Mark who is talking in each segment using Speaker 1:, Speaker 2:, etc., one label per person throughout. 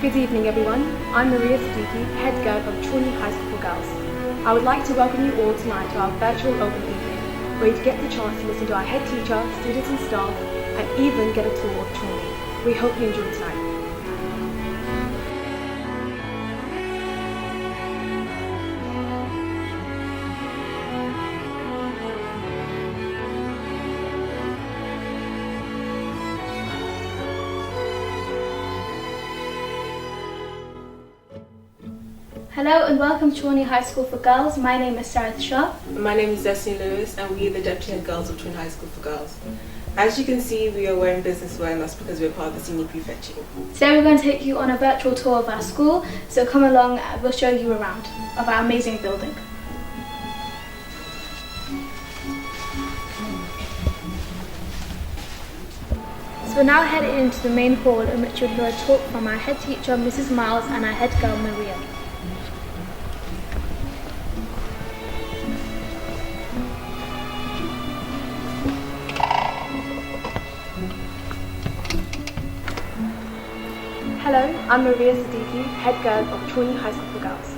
Speaker 1: Good evening everyone, I'm Maria Siddiqui, head girl of Challney High School for Girls. I would like to welcome you all tonight to our virtual open evening, where you get the chance to listen to our head teacher, students and staff, and even get a tour of Challney. We hope you enjoy tonight.
Speaker 2: Hello and welcome to Challney High School for Girls. My name is Sarah Shaw.
Speaker 3: My name is Destiny Lewis and we are the Deputy Head Girls of Challney High School for Girls. As you can see, we are wearing business wear and that's because we're part of the senior prefect team.
Speaker 2: Today we're going to take you on a virtual tour of our school, so come along, we'll show you around of our amazing building. So we're now headed into the main hall in which you'll hear a talk from our head teacher, Mrs. Miles, and our head girl, Maria.
Speaker 1: Hello, I'm Maria Siddiqui, head girl of Challney High School for Girls.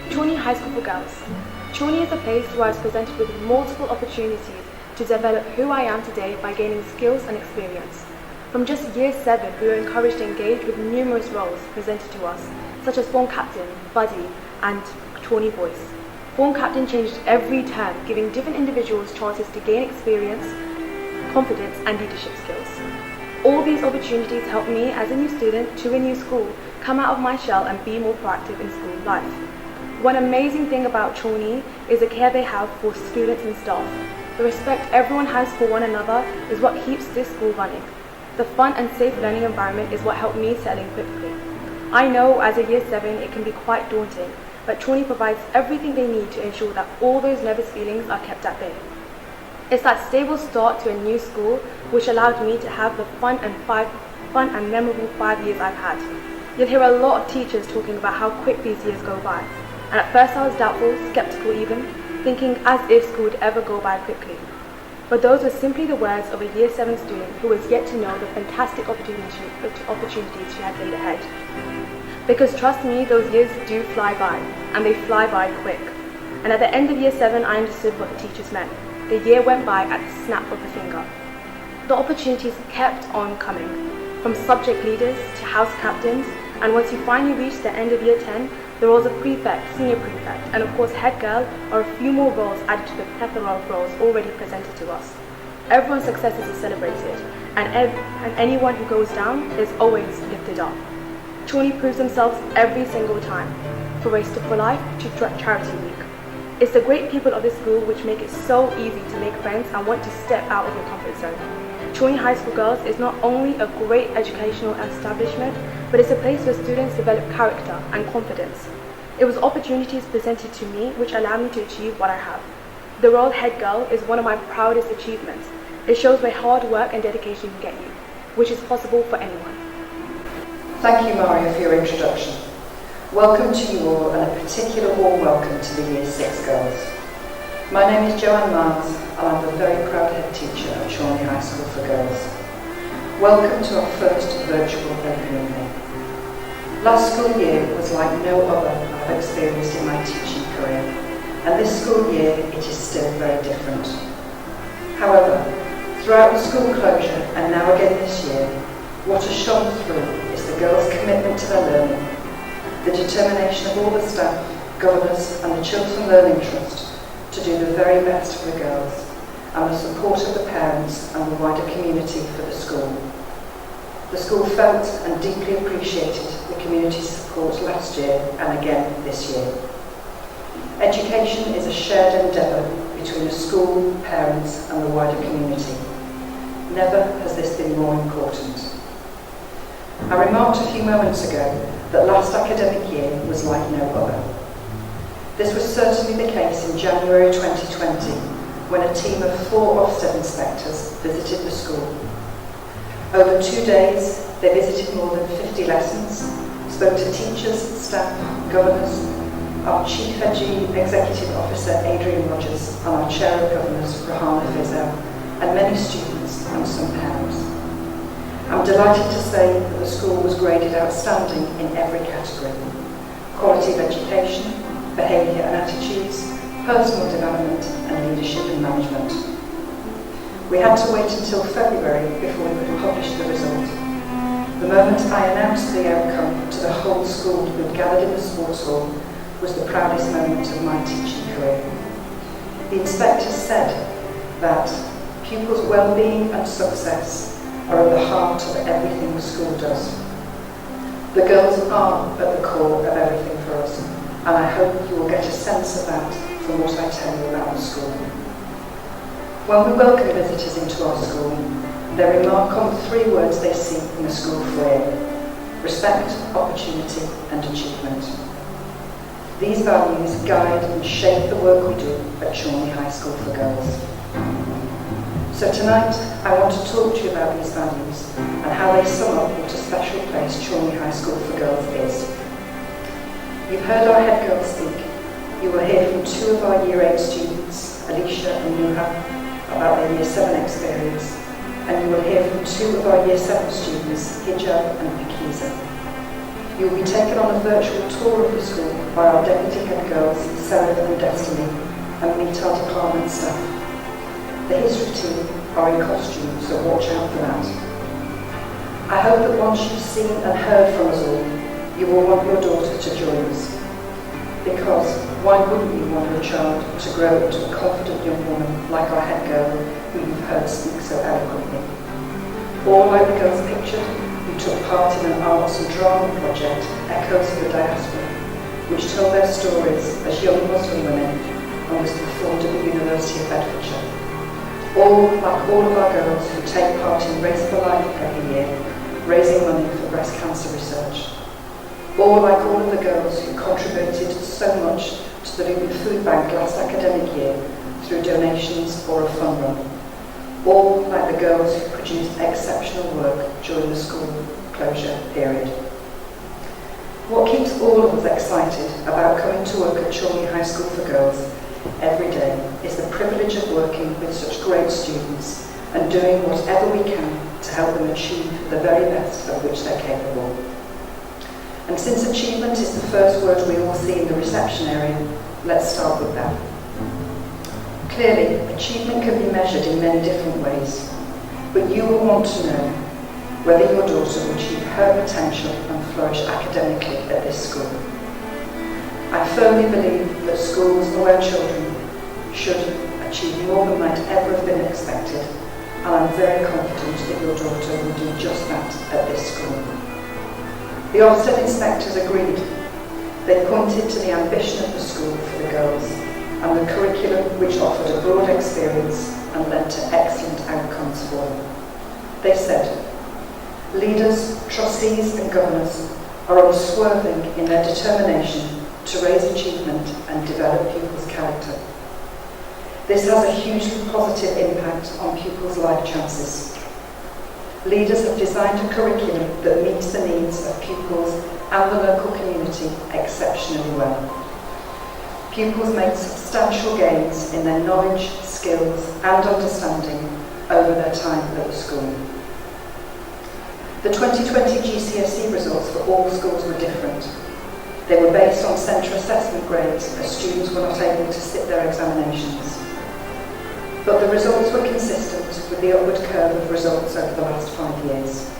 Speaker 1: Challney High School for Girls. Challney is a place where I was presented with multiple opportunities to develop who I am today by gaining skills and experience. From just year 7, we were encouraged to engage with numerous roles presented to us, such as form captain, buddy, and Challney voice. Form captain changed every term, giving different individuals chances to gain experience, confidence, and leadership skills. All these opportunities helped me as a new student to a new school come out of my shell and be more proactive in school life. One amazing thing about Challney is the care they have for students and staff. The respect everyone has for one another is what keeps this school running. The fun and safe learning environment is what helped me settle in quickly. I know as a year 7 it can be quite daunting, but Challney provides everything they need to ensure that all those nervous feelings are kept at bay. It's that stable start to a new school which allowed me to have the fun and memorable 5 years I've had. You'll hear a lot of teachers talking about how quick these years go by, and at first I was doubtful, skeptical even, thinking as if school would ever go by quickly. But those were simply the words of a year 7 student who was yet to know the fantastic opportunities she had laid ahead. Because trust me, those years do fly by, and they fly by quick. And at the end of year 7 I understood what the teachers meant. The year went by at the snap of a finger. The opportunities kept on coming, from subject leaders to house captains, and once you finally reach the end of year 10, the roles of prefect, senior prefect, and of course head girl are a few more roles added to the plethora of roles already presented to us. Everyone's successes are celebrated, and anyone who goes down is always lifted up. Challney proves themselves every single time, from Race for Life to Charity Week. It's the great people of this school which make it so easy to make friends and want to step out of your comfort zone. Challney High School Girls is not only a great educational establishment, but it's a place where students develop character and confidence. It was opportunities presented to me which allowed me to achieve what I have. The role head girl is one of my proudest achievements. It shows where hard work and dedication can get you, which is possible for anyone.
Speaker 4: Thank you, Maria, for your introduction. Welcome to you all, and a particular warm welcome to the Year 6 girls. My name is Joanne Miles, and I'm the very proud head teacher at Challney High School for Girls. Welcome to our first virtual open evening. Last school year was like no other I've experienced in my teaching career, and this school year it is still very different. However, throughout the school closure and now again this year, what has shone through is the girls' commitment to their learning, the determination of all the staff, governors and the Children Learning Trust to do the very best for the girls, and the support of the parents and the wider community for the school. The school felt and deeply appreciated the community's support last year and again this year. Education is a shared endeavour between the school, parents and the wider community. Never has this been more important. I remarked a few moments ago that last academic year was like no other. This was certainly the case in January 2020, when a team of 4 Ofsted inspectors visited the school. Over 2 days, they visited more than 50 lessons, spoke to teachers, staff, governors, our Chief Executive Officer Adrian Rogers, and our Chair of Governors Rahana Fizel, and many students and some parents. I'm delighted to say that the school was graded outstanding in every category: quality of education, behaviour and attitudes, personal development and leadership and management. We had to wait until February before we could publish the result. The moment I announced the outcome to the whole school who had gathered in the sports hall was the proudest moment of my teaching career. The inspectors said that pupils' well-being and success are at the heart of everything the school does. The girls are at the core of everything for us, and I hope you will get a sense of that from what I tell you about the school. When we welcome visitors into our school, they remark on the 3 words they see in the school foyer: respect, opportunity and achievement. These values guide and shape the work we do at Challney High School for Girls. So tonight I want to talk to you about these values and how they sum up what a special place Challney High School for Girls is. You've heard our head girls speak. You will hear from 2 of our Year 8 students, Alicia and Nuha, about their Year 7 experience, and you will hear from 2 of our Year 7 students, Hijab and Pakiza. You will be taken on a virtual tour of the school by our deputy head girls, Seraph and Destiny, and meet our department staff. The history team are in costume, so watch out for that. I hope that once you've seen and heard from us all, you will want your daughter to join us. Because why wouldn't you want your child to grow into a confident young woman like our head girl who you've heard speak so eloquently? Or like the girls pictured who took part in an arts and drama project, Echoes of the Diaspora, which told their stories as young Muslim women and was performed at the University of Bedfordshire. Or like all of our girls who take part in Race for Life every year, raising money for breast cancer research. Or like all of the girls who contributed so much to the Luton Food Bank last academic year through donations or a fund run. Or like the girls who produced exceptional work during the school closure period. What keeps all of us excited about coming to work at Challney High School for Girls every day is the privilege of working with such great students and doing whatever we can to help them achieve the very best of which they're capable. And since achievement is the first word we all see in the reception area, let's start with that. Clearly, achievement can be measured in many different ways, but you will want to know whether your daughter will achieve her potential and flourish academically at this school. I firmly believe that schools where children should achieve more than might ever have been expected, and I'm very confident that your daughter will do just that at this school. The Ofsted inspectors agreed. They pointed to the ambition of the school for the girls and the curriculum which offered a broad experience and led to excellent outcomes for them. They said, leaders, trustees and governors are unswerving in their determination to raise achievement and develop pupils' character. This has a hugely positive impact on pupils' life chances. Leaders have designed a curriculum that meets the needs of pupils and the local community exceptionally well. Pupils make substantial gains in their knowledge, skills and understanding over their time at the school. The 2020 GCSE results for all schools were different. They were based on centre assessment grades as students were not able to sit their examinations. But the results were consistent with the upward curve of results over the last 5 years.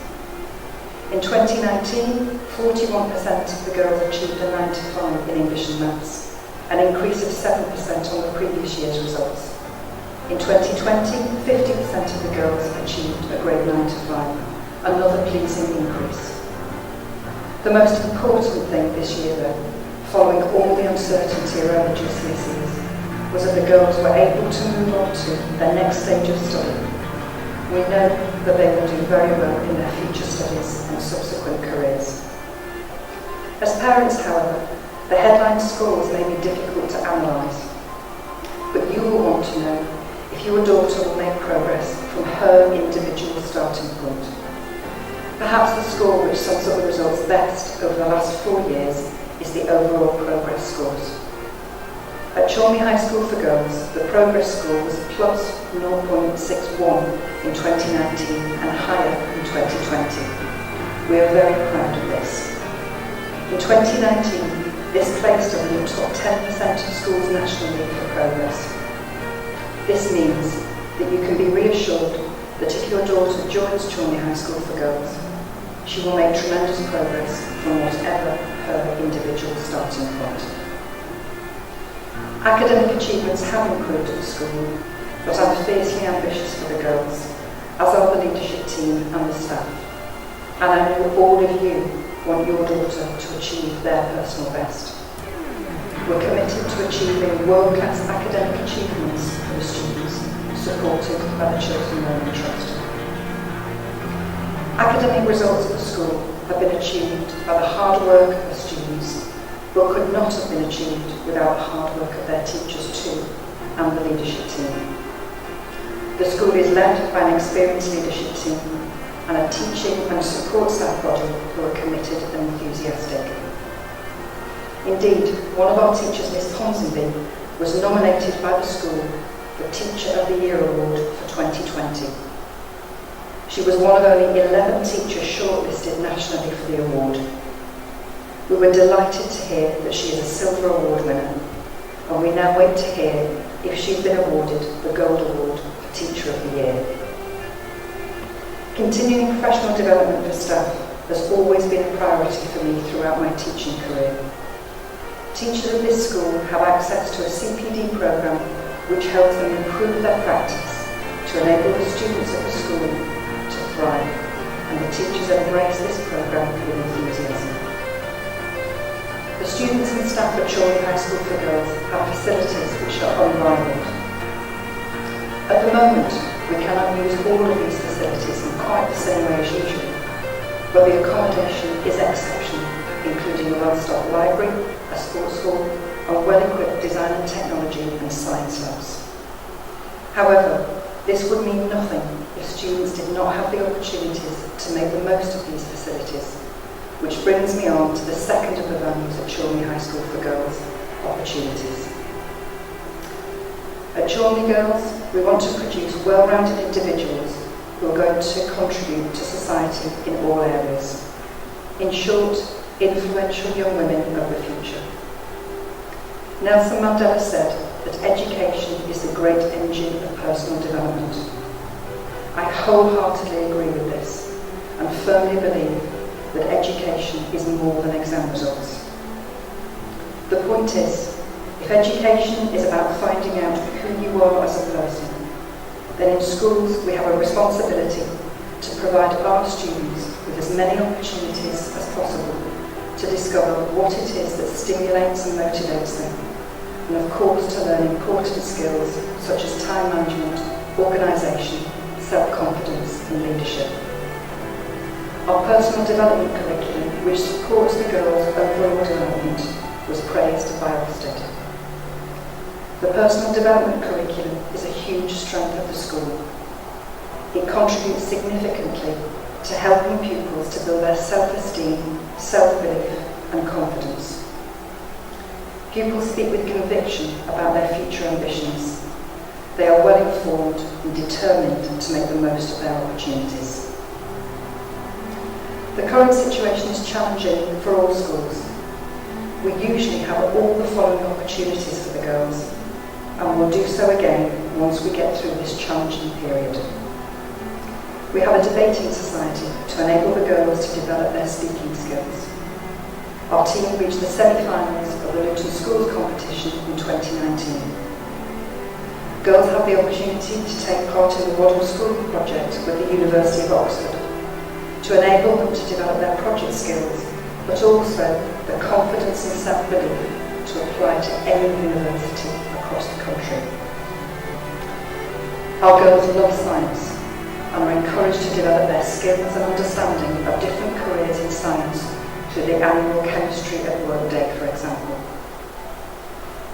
Speaker 4: In 2019, 41% of the girls achieved a 95 in English and Maths, an increase of 7% on the previous year's results. In 2020, 50% of the girls achieved a grade 95, another pleasing increase. The most important thing this year, though, following all the uncertainty around the GCSEs, was that the girls were able to move on to their next stage of study. We know that they will do very well in their future studies and subsequent careers. As parents, however, the headline scores may be difficult to analyse, but you will want to know if your daughter will make progress from her individual starting point. Perhaps the score which sums up the results best over the last 4 years is the overall progress scores. At Challney High School for Girls, the progress score was plus 0.61 in 2019 and higher in 2020. We are very proud of this. In 2019, this placed us in the top 10% of schools nationally for progress. This means that you can be reassured that if your daughter joins Challney High School for Girls, she will make tremendous progress from whatever her individual starting point. Academic achievements have improved at the school, but I'm fiercely ambitious for the girls, as are the leadership team and the staff. And I know all of you want your daughter to achieve their personal best. We're committed to achieving world-class academic achievements for the students, supported by the Children's Learning Trust. Academic results at the school have been achieved by the hard work of the students, but could not have been achieved without the hard work of their teachers too, and the leadership team. The school is led by an experienced leadership team and a teaching and support staff body who are committed and enthusiastic. Indeed, one of our teachers, Miss Ponsonby, was nominated by the school for Teacher of the Year Award for 2020. She was one of only 11 teachers shortlisted nationally for the award. We were delighted to hear that she is a Silver Award winner, and we now wait to hear if she's been awarded the Gold Award for Teacher of the Year. Continuing professional development for staff has always been a priority for me throughout my teaching career. Teachers of this school have access to a CPD programme which helps them improve their practice to enable the students of the school to thrive, and the teachers embrace this programme with enthusiasm. The students and staff at Challney High School for Girls have facilities which are unrivaled. At the moment, we cannot use all of these facilities in quite the same way as usual, but the accommodation is exceptional, including a well-stocked library, a sports hall, and well-equipped design and technology and science labs. However, this would mean nothing if students did not have the opportunities to make the most of these facilities, which brings me on to the second of the values at Challney High School for Girls, opportunities. At Challney Girls, we want to produce well-rounded individuals who are going to contribute to society in all areas. In short, influential young women of the future. Nelson Mandela said that education is the great engine of personal development. I wholeheartedly agree with this and firmly believe that education is more than exam results. The point is, if education is about finding out who you are as a person, then in schools we have a responsibility to provide our students with as many opportunities as possible to discover what it is that stimulates and motivates them, and of course to learn important skills such as time management, organisation, self-confidence and leadership. Our personal development curriculum, which supports the girls' overall development, was praised by Ofsted. The personal development curriculum is a huge strength of the school. It contributes significantly to helping pupils to build their self-esteem, self-belief and confidence. Pupils speak with conviction about their future ambitions. They are well informed and determined to make the most of their opportunities. The current situation is challenging for all schools. We usually have all the following opportunities for the girls, and will do so again once we get through this challenging period. We have a debating society to enable the girls to develop their speaking skills. Our team reached the semi-finals of the Luton Schools competition in 2019. Girls have the opportunity to take part in the Waddle School project with the University of Oxford to enable them to develop their project skills, but also the confidence and self-belief to apply to any university across the country. Our girls love science and are encouraged to develop their skills and understanding of different careers in science through the annual Chemistry at Work Day, for example.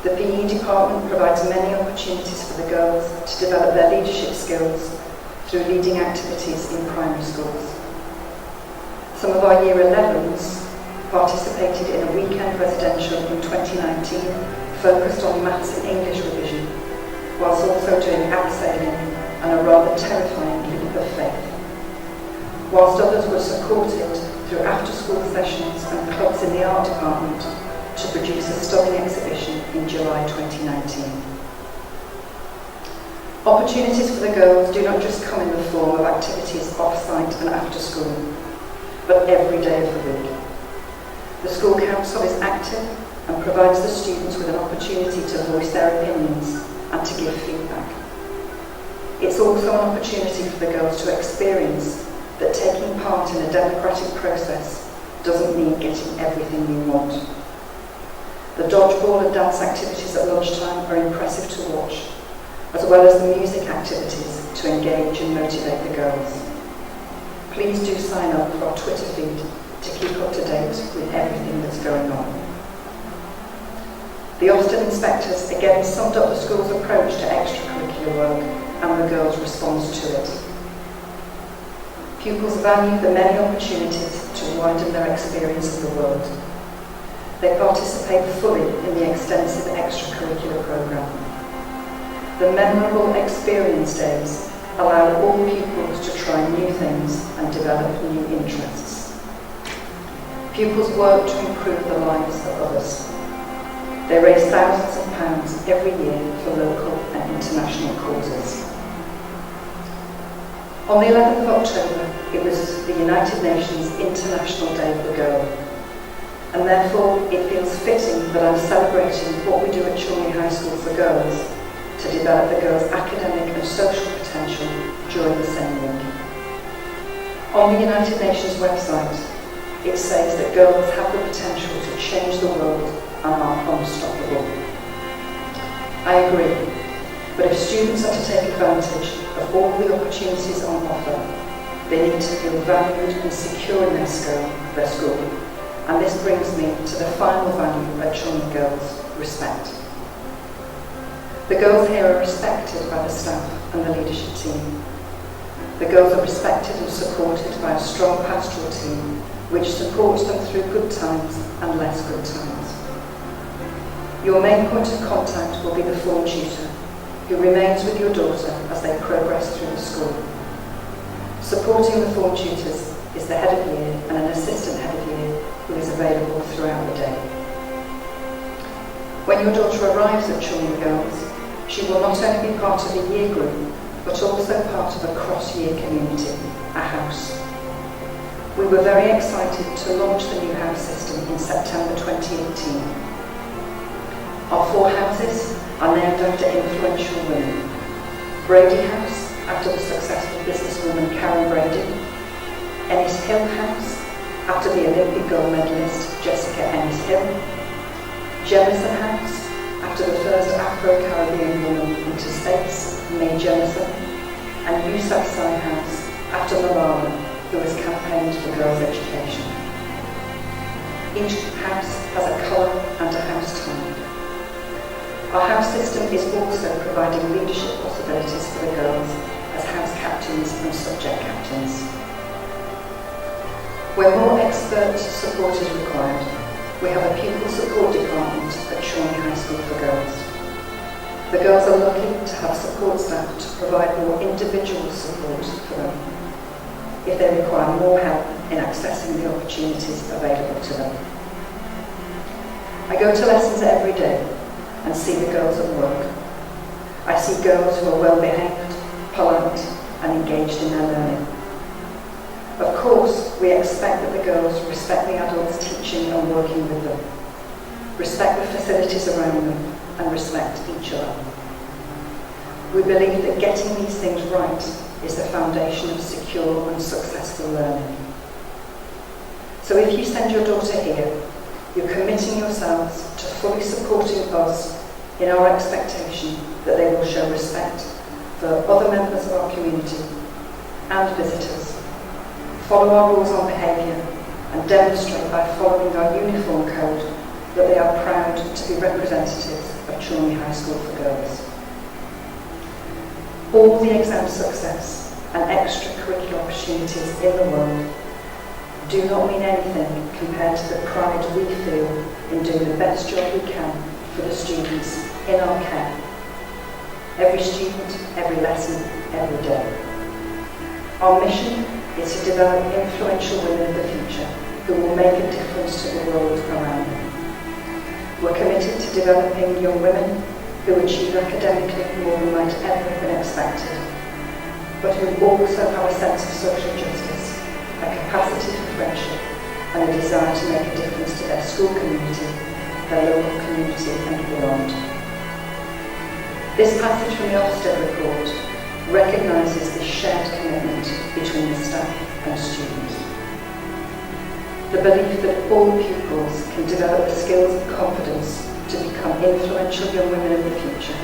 Speaker 4: The PE department provides many opportunities for the girls to develop their leadership skills through leading activities in primary schools. Some of our Year 11s participated in a weekend residential in 2019 focused on maths and English revision, whilst also doing abseiling and a rather terrifying of faith, whilst others were supported through after-school sessions and clubs in the art department to produce a stunning exhibition in July 2019. Opportunities for the girls do not just come in the form of activities off-site and after school, but every day of the week. The school council is active and provides the students with an opportunity to voice their opinions and to give feedback. It's also an opportunity for the girls to experience that taking part in a democratic process doesn't mean getting everything you want. The dodgeball and dance activities at lunchtime are impressive to watch, as well as the music activities to engage and motivate the girls. Please do sign up for our Twitter feed to keep up to date with everything that's going on. The Ofsted inspectors again summed up the school's approach to extracurricular work and the girls' response to it. Pupils value the many opportunities to widen their experience of the world. They participate fully in the extensive extracurricular programme. The memorable experience days allow all pupils to try new things and develop new interests. Pupils work to improve the lives of others. They raise thousands of pounds every year for local and international causes. On the 11th of October, it was the United Nations International Day of the Girl, and therefore it feels fitting that I'm celebrating what we do at Challney High School for girls to develop the girls' academic and social potential during the same week. On the United Nations website, it says that girls have the potential to change the world and are unstoppable. I agree, but if students are to take advantage of all the opportunities on offer, they need to feel valued and secure in their school, and this brings me to the final value at Challney Girls, respect. The girls here are respected by the staff and the leadership team. The girls are respected and supported by a strong pastoral team which supports them through good times and less good times. Your main point of contact will be the form tutor, who remains with your daughter as they progress through the school. Supporting the form tutors is the head of year and an assistant head of year who is available throughout the day. When your daughter arrives at Challney Girls, she will not only be part of a year group, but also part of a cross-year community, a house. We were very excited to launch the new house system in September 2018. Our 4 houses are named after influential women. Brady House, after the successful businesswoman Karen Brady. Ennis Hill House, after the Olympic gold medalist Jessica Ennis Hill. Jemison House, after the first Afro-Caribbean woman into space, Mae Jemison. And Yousafzai House, after Malala, who has campaigned for girls' education. Each house has a colour and a house type. Our house system is also providing leadership possibilities for the girls as house captains and subject captains. Where more expert support is required, we have a pupil support department at Challney High School for Girls. The girls are lucky to have support staff to provide more individual support for them if they require more help in accessing the opportunities available to them. I go to lessons every day and see the girls at work. I see girls who are well behaved, polite and engaged in their learning. Of course, we expect that the girls respect the adults teaching and working with them, respect the facilities around them and respect each other. We believe that getting these things right is the foundation of secure and successful learning. So if you send your daughter here, you're committing yourselves to fully supporting us in our expectation that they will show respect for other members of our community and visitors, follow our rules on behaviour and demonstrate by following our uniform code that they are proud to be representatives of Challney High School for Girls. All the exam success and extracurricular opportunities in the world do not mean anything compared to the pride we feel in doing the best job we can for the students in our care. Every student, every lesson, every day. Our mission is to develop influential women of the future who will make a difference to the world around them. We're committed to developing young women who achieve academically more than might ever have been expected, but who also have a sense of social justice, a capacity for friendship, and a desire to make a difference to their school community, their local community, and beyond. This passage from the Ofsted report recognises this shared commitment between the staff and students. The belief that all pupils can develop the skills and confidence to become influential young women of the future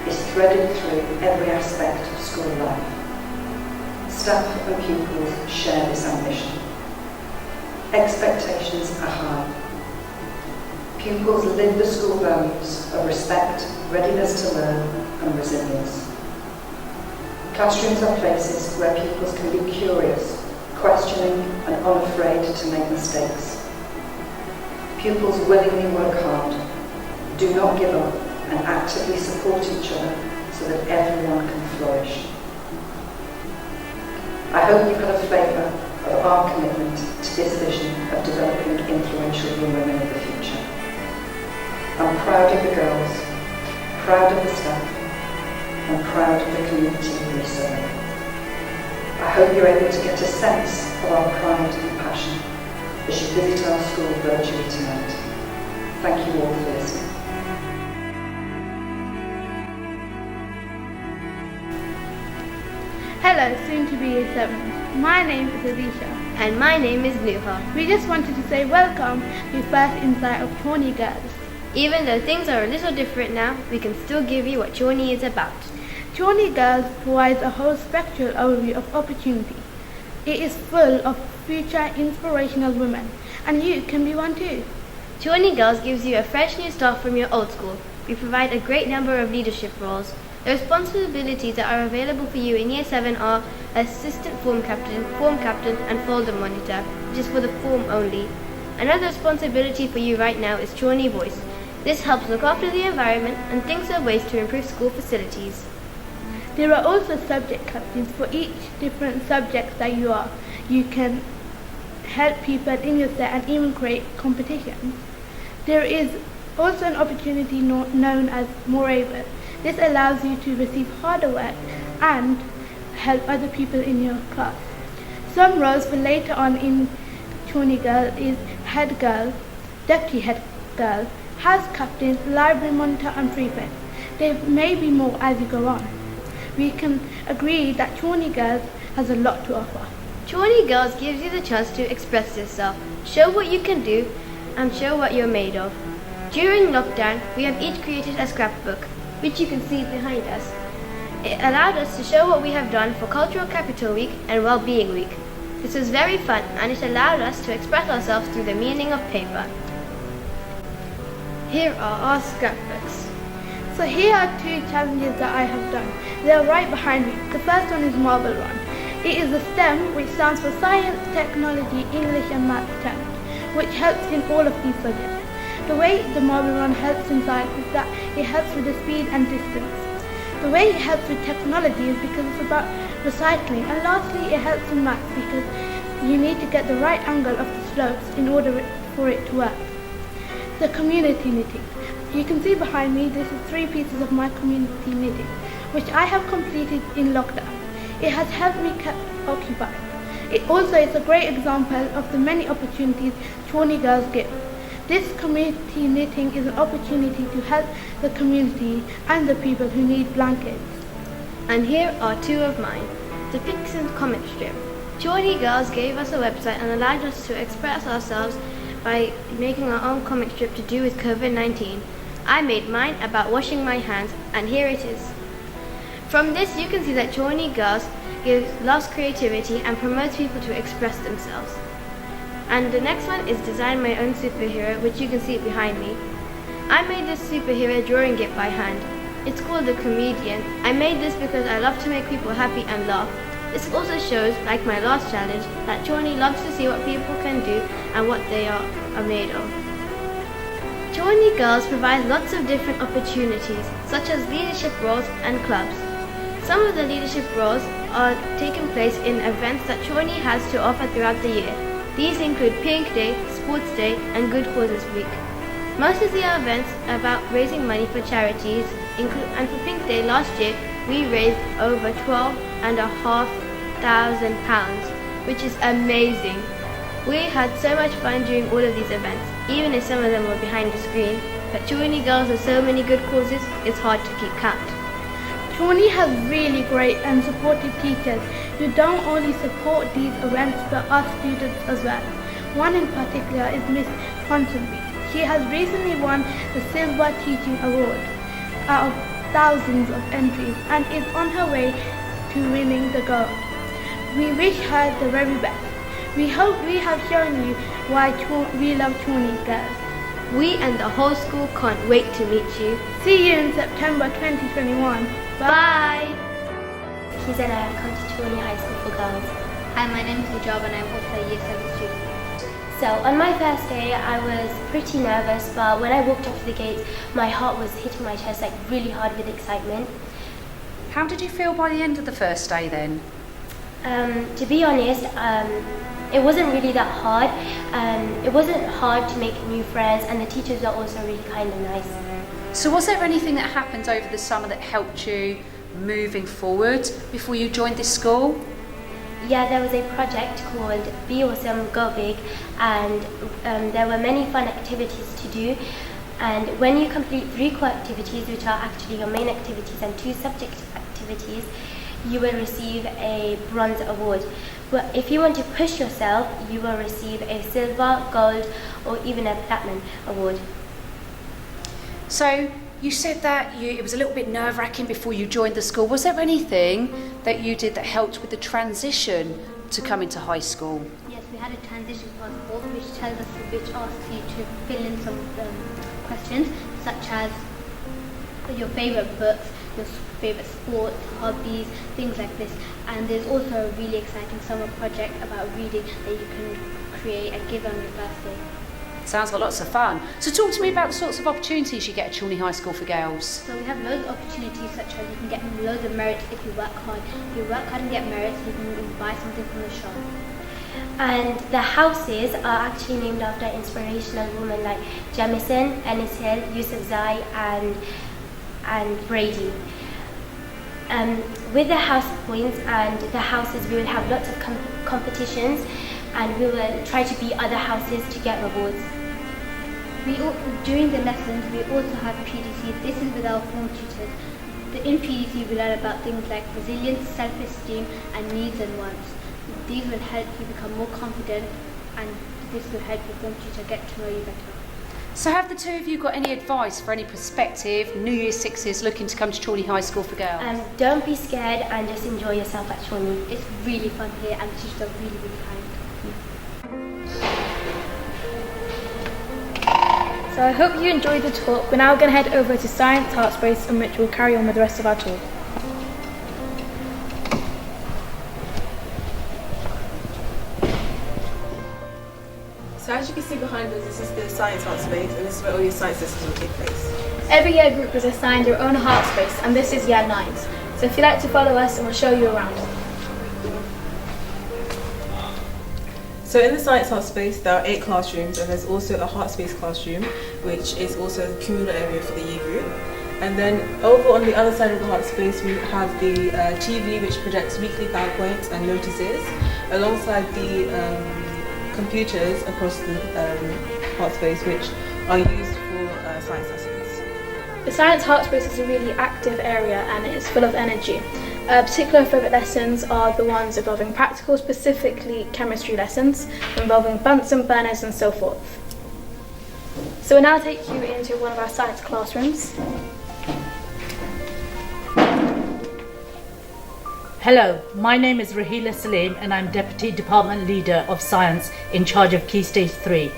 Speaker 4: is threaded through every aspect of school life. Staff and pupils share this ambition. Expectations are high. Pupils live the school values of respect, readiness to learn, and resilience. Classrooms are places where pupils can be curious, questioning, and unafraid to make mistakes. Pupils willingly work hard, do not give up, and actively support each other so that everyone can flourish. I hope you've got a flavour of our commitment to this vision of developing influential young women of the future. I'm proud of the girls, proud of the staff, and proud of the community we serve. I hope you're able to get a sense of our pride and passion as you visit our school virtually tonight. Thank you all for listening.
Speaker 2: Hello, soon to be Year 7. My name is Alicia.
Speaker 5: And my name is Nuha.
Speaker 2: We just wanted to say welcome to First Insight of Challney Girls.
Speaker 5: Even though things are a little different now, we can still give you what Challney is about.
Speaker 2: Challney Girls provides a whole spectral overview of opportunity. It is full of future inspirational women, and you can be one too.
Speaker 5: Challney Girls gives you a fresh new start from your old school. We provide a great number of leadership roles. The responsibilities that are available for you in Year 7 are Assistant Form Captain, and Folder Monitor, which is for the form only. Another responsibility for you right now is Challney Voice. This helps look after the environment and thinks of ways to improve school facilities.
Speaker 2: There are also subject captains for each different subject that you are. You can help people in your set and even create competitions. There is also an opportunity known as Moreover. This allows you to receive harder work and help other people in your class. Some roles for later on in Challney Girl is Head Girl, Deputy Head Girl, House Captain, Library Monitor and Prefect. There may be more as you go on. We can agree that Challney Girls has a lot to offer.
Speaker 5: Challney Girls gives you the chance to express yourself, show what you can do, and show what you're made of. During lockdown, we have each created a scrapbook, which you can see behind us. It allowed us to show what we have done for Cultural Capital Week and Wellbeing Week. This was very fun, and it allowed us to express ourselves through the meaning of paper. Here are our scrapbooks.
Speaker 2: So here are two challenges that I have done. They are right behind me. The first one is Marble Run. It is a STEM, which stands for Science, Technology, English and Maths challenge, which helps in all of these subjects. The way the Marble Run helps in science is that it helps with the speed and distance. The way it helps with technology is because it's about recycling. And lastly, it helps in maths because you need to get the right angle of the slopes in order for it to work. The community knitting. You can see behind me, this is 3 pieces of my community knitting, which I have completed in lockdown. It has helped me keep occupied. It also is a great example of the many opportunities Challney Girls give. This community knitting is an opportunity to help the community and the people who need blankets.
Speaker 5: And here are 2 of mine. The Pixel comic strip. Challney Girls gave us a website and allowed us to express ourselves by making our own comic strip to do with COVID-19. I made mine about washing my hands, and here it is. From this you can see that Challney Girls gives lots of creativity and promotes people to express themselves. And the next one is design my own superhero, which you can see behind me. I made this superhero drawing it by hand. It's called The Comedian. I made this because I love to make people happy and laugh. This also shows, like my last challenge, that Challney loves to see what people can do and what they are made of. Challney Girls provides lots of different opportunities, such as leadership roles and clubs. Some of the leadership roles are taking place in events that Challney has to offer throughout the year. These include Pink Day, Sports Day and Good Causes Week. Most of the events are about raising money for charities, and for Pink Day last year we raised over £12,500, which is amazing. We had so much fun during all of these events, even if some of them were behind the screen. But Challney girls have so many good causes, it's hard to keep count.
Speaker 2: Challney has really great and supportive teachers who don't only support these events but us students as well. One in particular is Miss Ponsonby. She has recently won the Silver Teaching Award out of thousands of entries and is on her way to winning the gold. We wish her the very best. We hope we have shown you why we love Challney girls.
Speaker 5: We and the whole school can't wait to meet you.
Speaker 2: See you in September 2021.
Speaker 5: Bye!
Speaker 6: He's and I have come to Challney High School for Girls.
Speaker 5: Hi, my name is Hijab and I'm also a Year 7 student.
Speaker 6: So on my first day I was pretty nervous, but when I walked up to the gates my heart was hitting my chest like really hard with excitement.
Speaker 7: How did you feel by the end of the first day then?
Speaker 6: To be honest, it wasn't really that hard. It wasn't hard to make new friends and the teachers are also really kind and nice.
Speaker 7: So was there anything that happened over the summer that helped you moving forward before you joined this school?
Speaker 6: Yeah, there was a project called Be Awesome, Go Big, and there were many fun activities to do. And when you complete 3 core activities, which are actually your main activities, and 2 subject activities, you will receive a bronze award. But if you want to push yourself, you will receive a silver, gold, or even a platinum award.
Speaker 7: So you said that it was a little bit nerve-wracking before you joined the school. Was there anything that you did that helped with the transition to come into high school?
Speaker 5: Yes, we had a transition passport which asks you to fill in some questions such as your favourite books, your favourite sports, hobbies, things like this. And there's also a really exciting summer project about reading that you can create and give on your birthday.
Speaker 7: Sounds like lots of fun. So talk to me about the sorts of opportunities you get at Challney High School for Girls.
Speaker 5: So we have loads of opportunities such as you can get loads of merits if you work hard. If you work hard and get merits, you can buy something from the shop.
Speaker 6: And the houses are actually named after inspirational women like Jamison, Ennis Hill, Yusuf Zai and Brady. With the house points and the houses, we will have lots of competitions and we will try to beat other houses to get rewards.
Speaker 5: During the lessons, we also have PDC. This is with our form tutors. In PDC, we learn about things like resilience, self-esteem, and needs and wants. These will help you become more confident, and this will help your form tutor get to know you better.
Speaker 7: So have the two of you got any advice for any prospective New Year Sixes looking to come to Challney High School for Girls?
Speaker 6: Don't be scared and just enjoy yourself at Challney.
Speaker 5: It's really fun here and the teachers are really, really kind.
Speaker 1: So I hope you enjoyed the talk. We're now going to head over to Science Heart Space, in which we'll carry on with the rest of our talk.
Speaker 3: So as you can see behind us, this is the Science Art Space, and this is where all your science lessons will take place.
Speaker 1: Every year group is assigned their own heart space, and this is year 9s. So if you'd like to follow us, and we'll show you around.
Speaker 3: So in the Science Art Space, there are 8 classrooms, and there's also a Heart Space classroom, which is also a communal area for the year group. And then over on the other side of the Heart Space, we have the TV, which projects weekly PowerPoints and notices, alongside the computers across the Heart Space, which are used for science lessons.
Speaker 1: The Science Heart Space is a really active area, and it is full of energy. Particular favourite lessons are the ones involving practical, specifically chemistry lessons, involving Bunsen burners and so forth. So we'll now take you into one of our science classrooms.
Speaker 8: Hello, my name is Rahila Salim and I'm Deputy Department Leader of Science in charge of Key Stage 3.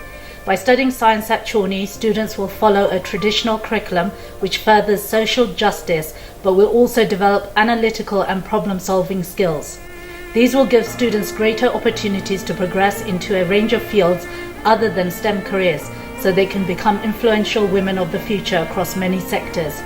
Speaker 8: By studying science at Challney, students will follow a traditional curriculum which furthers social justice but will also develop analytical and problem-solving skills. These will give students greater opportunities to progress into a range of fields other than STEM careers, so they can become influential women of the future across many sectors.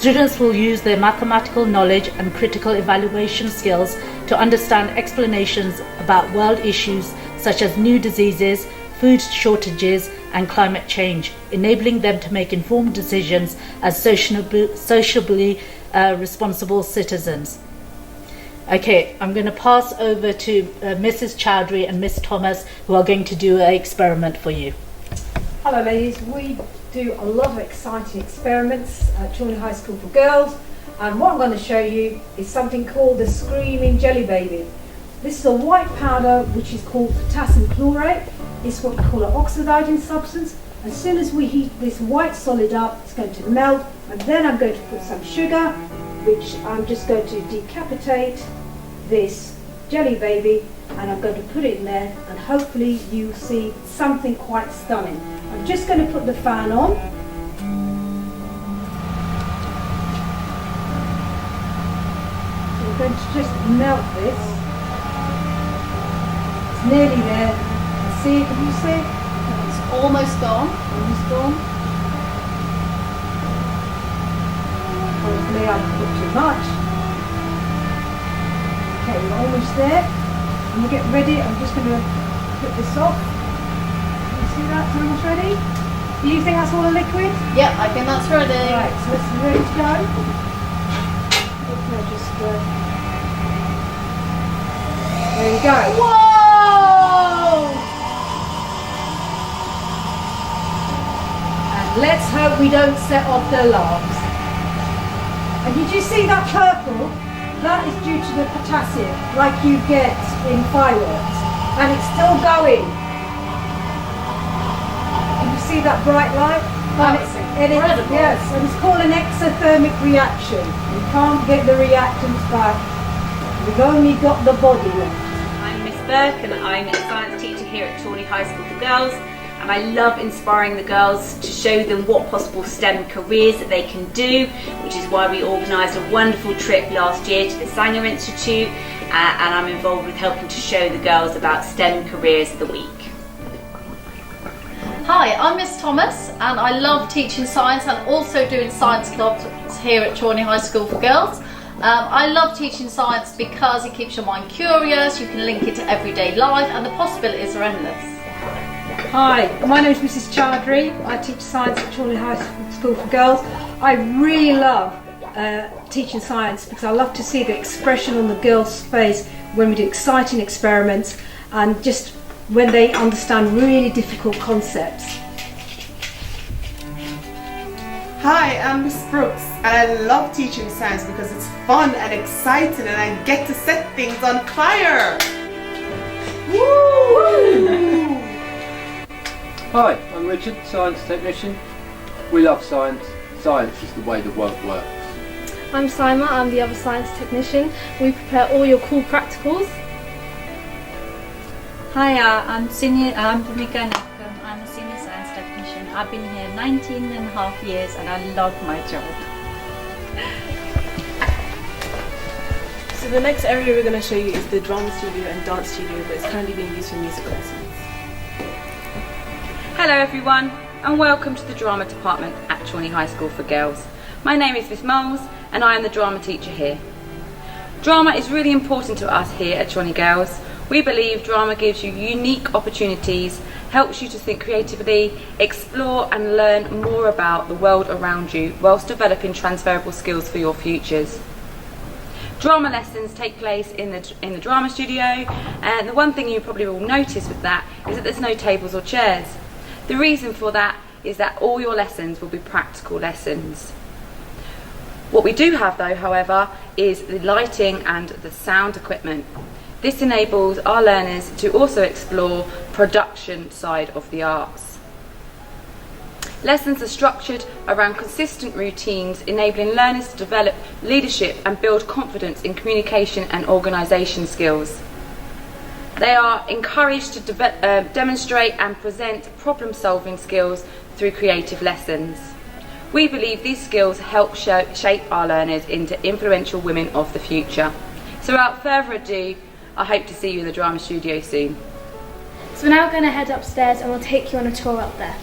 Speaker 8: Students will use their mathematical knowledge and critical evaluation skills to understand explanations about world issues such as new diseases, food shortages and climate change, enabling them to make informed decisions as sociably responsible citizens. Okay, I'm going to pass over to Mrs. Chowdhury and Miss Thomas, who are going to do an experiment for you.
Speaker 9: Hello ladies, we do a lot of exciting experiments at Challney High School for Girls, and what I'm going to show you is something called the Screaming Jelly Baby. This is a white powder which is called potassium chlorate. It's what we call an oxidizing substance. As soon as we heat this white solid up, it's going to melt, and then I'm going to put some sugar, which I'm just going to decapitate this jelly baby, and I'm going to put it in there, and hopefully you'll see something quite stunning. I'm just going to put the fan on. So we're going to just melt this. It's nearly there. See, can you see?
Speaker 7: It's almost gone.
Speaker 9: Almost gone. Hopefully I haven't put too much. Okay, we're almost there. When we get ready, I'm just going to put this off. You see that? It's almost ready. Do you think that's all the liquid?
Speaker 7: Yep, I think that's ready.
Speaker 9: Right, so it's ready to go. Okay, just there you go.
Speaker 7: Whoa!
Speaker 9: And let's hope we don't set off the alarms. And did you see that purple? That is due to the potassium, like you get in fireworks. And it's still going. Can you see that bright light?
Speaker 7: That's incredible.
Speaker 9: Yes, and it's called an exothermic reaction. We can't get the reactants back. We've only got the body left.
Speaker 10: I'm Miss Burke and I'm a science teacher here at Challney High School for Girls, and I love inspiring the girls to show them what possible STEM careers that they can do, which is why we organised a wonderful trip last year to the Sanger Institute, and I'm involved with helping to show the girls about STEM careers of the week.
Speaker 7: Hi, I'm Miss Thomas and I love teaching science and also doing science clubs here at Challney High School for Girls. I love teaching science because it keeps your mind curious, you can link it to everyday life and the possibilities are endless.
Speaker 9: Hi, my name is Mrs. Chowdhury. I teach science at Challney High School for Girls. I really love teaching science because I love to see the expression on the girls' face when we do exciting experiments and just when they understand really difficult concepts.
Speaker 11: Hi, I'm Miss Brooks and I love teaching science because it's fun and exciting and I get to set things on fire. Woo!
Speaker 12: Hi, I'm Richard, science technician. We love science. Science is the way the world works.
Speaker 2: I'm Simon, I'm the other science technician. We prepare all your cool practicals.
Speaker 13: Hi, I'm Bhumika Nakam. I'm a senior science technician. I've been here 19 and a half years and I love my job.
Speaker 3: So the next area we're going to show you is the drama studio and dance studio, but it's currently being used for music lessons.
Speaker 10: Hello everyone and welcome to the drama department at Challney High School for Girls. My name is Miss Moles and I am the drama teacher here. Drama is really important to us here at Challney Girls. We believe drama gives you unique opportunities, helps you to think creatively, explore and learn more about the world around you whilst developing transferable skills for your futures. Drama lessons take place in the drama studio, and the one thing you probably will notice with that is that there's no tables or chairs. The reason for that is that all your lessons will be practical lessons. What we do have though, however, is the lighting and the sound equipment. This enables our learners to also explore production side of the arts. Lessons are structured around consistent routines, enabling learners to develop leadership and build confidence in communication and organisation skills. They are encouraged to demonstrate and present problem-solving skills through creative lessons. We believe these skills help shape our learners into influential women of the future. So without further ado, I hope to see you in the drama studio soon.
Speaker 2: So we're now going to head upstairs and we'll take you on a tour up there.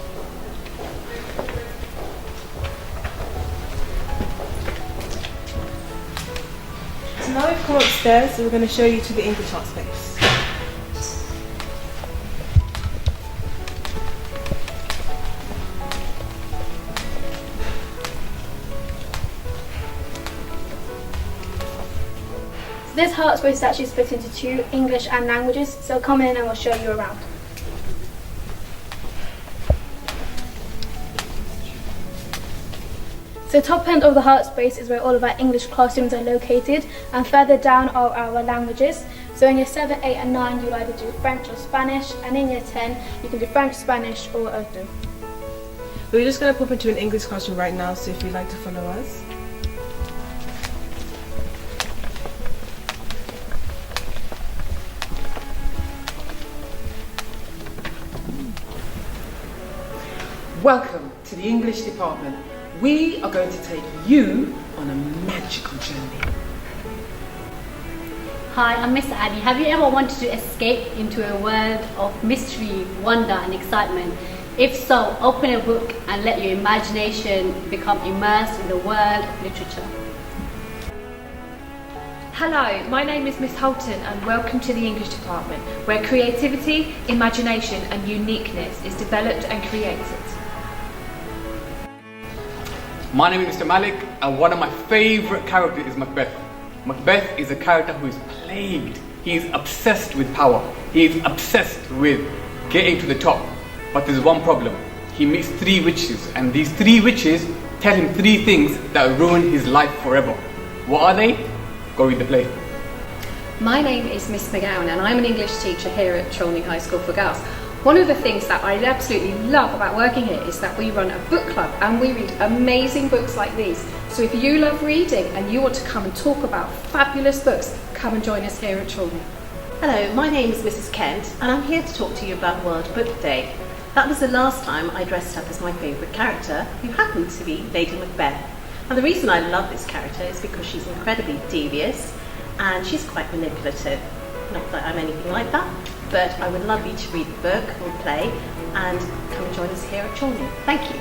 Speaker 3: So now we've come upstairs, so we're going to show you to the English art space.
Speaker 2: This art space is actually split into two, English and languages, so come in and we'll show you around. So the top end of the art space is where all of our English classrooms are located, and further down are our languages. So in year 7, 8 and 9 you'll either do French or Spanish, and in year 10 you can do French, Spanish or Urdu.
Speaker 3: We're just going to pop into an English classroom right now, so if you'd like to follow us.
Speaker 14: Welcome to the English department. We are going to take you on a magical journey.
Speaker 13: Hi, I'm Mr. Addy. Have you ever wanted to escape into a world of mystery, wonder and excitement? If so, open a book and let your imagination become immersed in the world of literature.
Speaker 15: Hello, my name is Miss Holton and welcome to the English department, where creativity, imagination and uniqueness is developed and created.
Speaker 16: My name is Mr. Malik, and one of my favourite characters is Macbeth. Macbeth is a character who is plagued. He is obsessed with power. He is obsessed with getting to the top. But there's one problem. He meets 3 witches, and these 3 witches tell him 3 things that will ruin his life forever. What are they? Go read the play.
Speaker 17: My name is Miss McGowan and I'm an English teacher here at Challney High School for Girls. One of the things that I absolutely love about working here is that we run a book club and we read amazing books like these. So if you love reading and you want to come and talk about fabulous books, come and join us here at Challney.
Speaker 18: Hello, my name is Mrs. Kent and I'm here to talk to you about World Book Day. That was the last time I dressed up as my favourite character, who happened to be Lady Macbeth. And the reason I love this character is because she's incredibly devious and she's quite manipulative. Not that I'm anything like that, but I would love you to read the book or play and come and join us here at Challney. Thank you.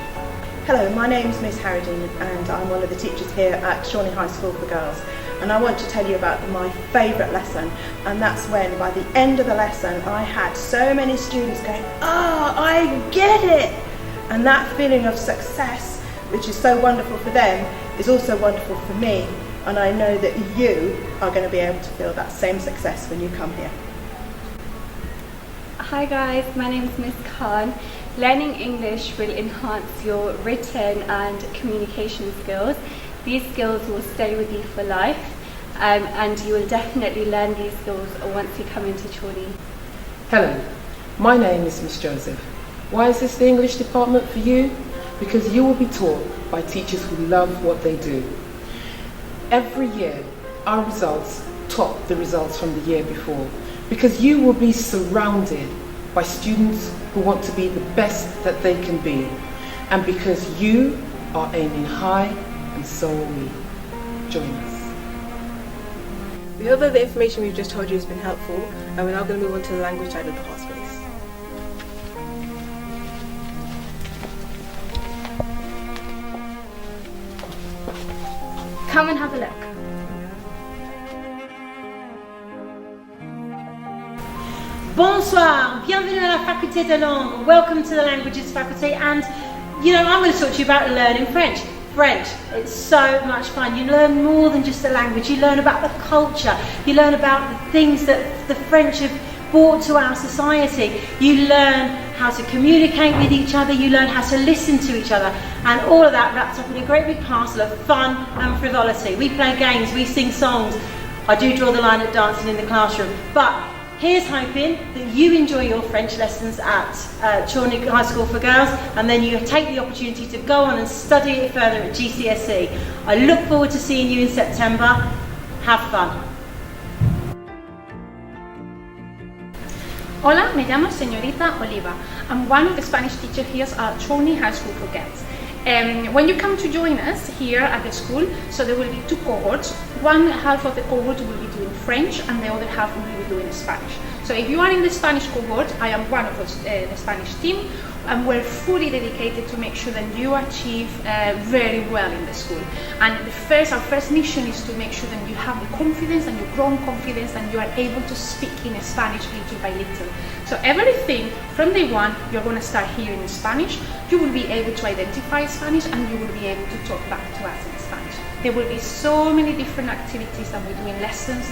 Speaker 19: Hello, my name's Miss Harradine and I'm one of the teachers here at Challney High School for Girls, and I want to tell you about my favourite lesson, and that's when by the end of the lesson I had so many students going, "Ah, I get it!" And that feeling of success, which is so wonderful for them, is also wonderful for me, and I know that you are going to be able to feel that same success when you come here.
Speaker 20: Hi guys, my name is Miss Khan. Learning English will enhance your written and communication skills. These skills will stay with you for life, and you will definitely learn these skills once you come into Challney.
Speaker 14: Hello, my name is Miss Joseph. Why is this the English department for you? Because you will be taught by teachers who love what they do. Every year, our results top the results from the year before, because you will be surrounded by students who want to be the best that they can be, and because you are aiming high, and so are we. Join us.
Speaker 3: We hope that the information we've just told you has been helpful, and we're now going to move on to the language side of the art space.
Speaker 2: Come and have a look.
Speaker 21: Bonsoir, bienvenue à la faculté de langue. Welcome to the languages faculty, and you know, I'm going to talk to you about learning French. French, it's so much fun. You learn more than just the language, you learn about the culture, you learn about the things that the French have brought to our society. You learn how to communicate with each other, you learn how to listen to each other, and all of that wrapped up in a great big parcel of fun and frivolity. We play games, we sing songs. I do draw the line at dancing in the classroom, but here's hoping that you enjoy your French lessons at Challney High School for Girls, and then you take the opportunity to go on and study it further at GCSE. I look forward to seeing you in September. Have fun.
Speaker 22: Hola, me llamo señorita Oliva. I'm one of the Spanish teachers here at Challney High School for Girls. When you come to join us here at the school, so there will be 2 cohorts. One half of the cohort will be doing French and the other half will be doing Spanish. So if you are in the Spanish cohort, I am one of the Spanish team. and we're fully dedicated to make sure that you achieve very well in the school. And our first mission is to make sure that you have the confidence and you grow confidence and you are able to speak in Spanish little by little. So everything from day one, you're going to start hearing in Spanish. You will be able to identify Spanish and you will be able to talk back to us in Spanish. There will be so many different activities that we do in lessons.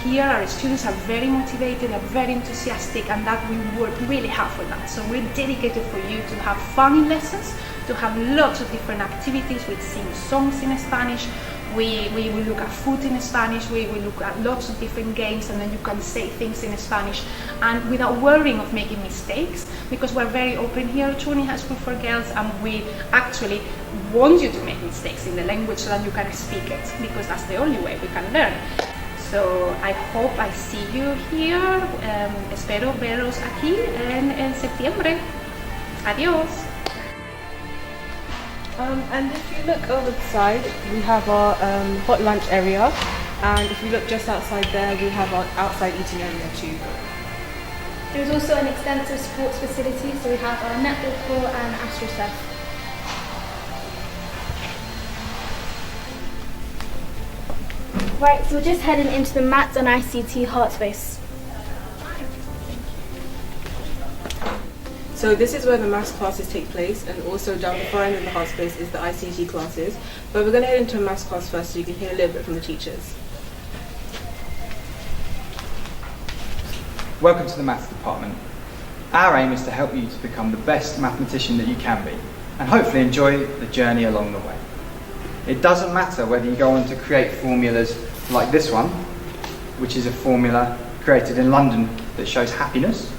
Speaker 22: Here our students are very motivated, they're very enthusiastic, and that we work really hard for that. So we're dedicated for you to have fun in lessons, to have lots of different activities. We sing songs in Spanish, we will look at food in Spanish, we will look at lots of different games, and then you can say things in Spanish, and without worrying of making mistakes, because we're very open here at Challney High School for Girls, and we actually want you to make mistakes in the language so that you can speak it, because that's the only way we can learn. So I hope I see you here. Espero veros aquí en septiembre. Adiós.
Speaker 1: And if you look over the side, we have our hot lunch area, and if you look just outside there, we have our outside eating area too.
Speaker 2: There's also an extensive sports facility, so we have our netball court and astroturf. Right, so we're just heading into the Maths and ICT Heart Space.
Speaker 3: So this is where the maths classes take place, and also down the far end of the heart space is the ICT classes. But we're going to head into a maths class first so you can hear a little bit from the teachers.
Speaker 4: Welcome to the maths department. Our aim is to help you to become the best mathematician that you can be, and hopefully enjoy the journey along the way. It doesn't matter whether you go on to create formulas like this one, which is a formula created in London that shows happiness,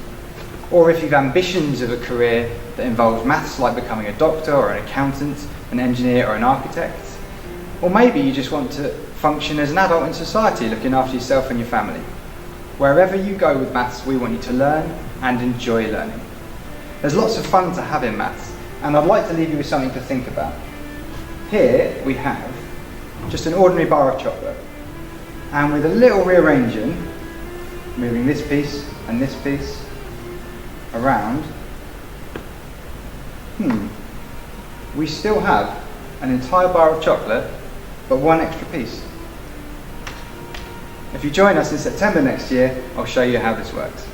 Speaker 4: or if you've ambitions of a career that involves maths like becoming a doctor or an accountant, an engineer or an architect, or maybe you just want to function as an adult in society looking after yourself and your family. Wherever you go with maths, we want you to learn and enjoy learning. There's lots of fun to have in maths, and I'd like to leave you with something to think about. Here we have just an ordinary bar of chocolate, and with a little rearranging, moving this piece and this piece around, we still have an entire bar of chocolate, but one extra piece. If you join us in September next year, I'll show you how this works.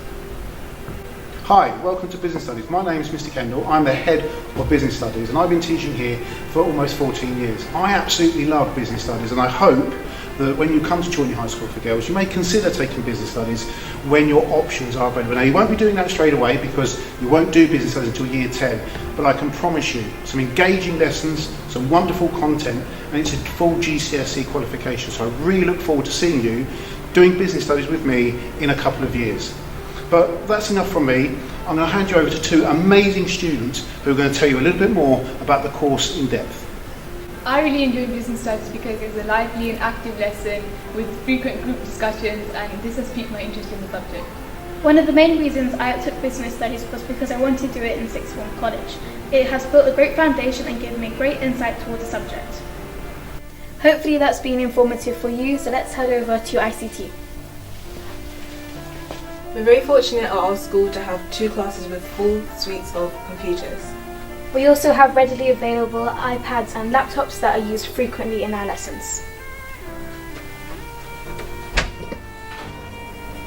Speaker 6: Hi, welcome to Business Studies. My name is Mr. Kendall. I'm the head of Business Studies, and I've been teaching here for almost 14 years. I absolutely love Business Studies, and I hope that when you come to Challney High School for Girls, you may consider taking Business Studies when your options are available. Now, you won't be doing that straight away because you won't do Business Studies until year 10, but I can promise you some engaging lessons, some wonderful content, and it's a full GCSE qualification. So I really look forward to seeing you doing Business Studies with me in a couple of years. But that's enough from me. I'm going to hand you over to two amazing students who are going to tell you a little bit more about the course in depth.
Speaker 23: I really enjoy Business Studies because it's a lively and active lesson with frequent group discussions, and this has piqued my interest in the subject.
Speaker 2: One of the main reasons I took Business Studies was because I wanted to do it in sixth form college. It has built a great foundation and given me great insight towards the subject. Hopefully that's been informative for you, so let's head over to ICT.
Speaker 3: We're very fortunate at our school to have 2 classes with full suites of computers.
Speaker 2: We also have readily available iPads and laptops that are used frequently in our lessons.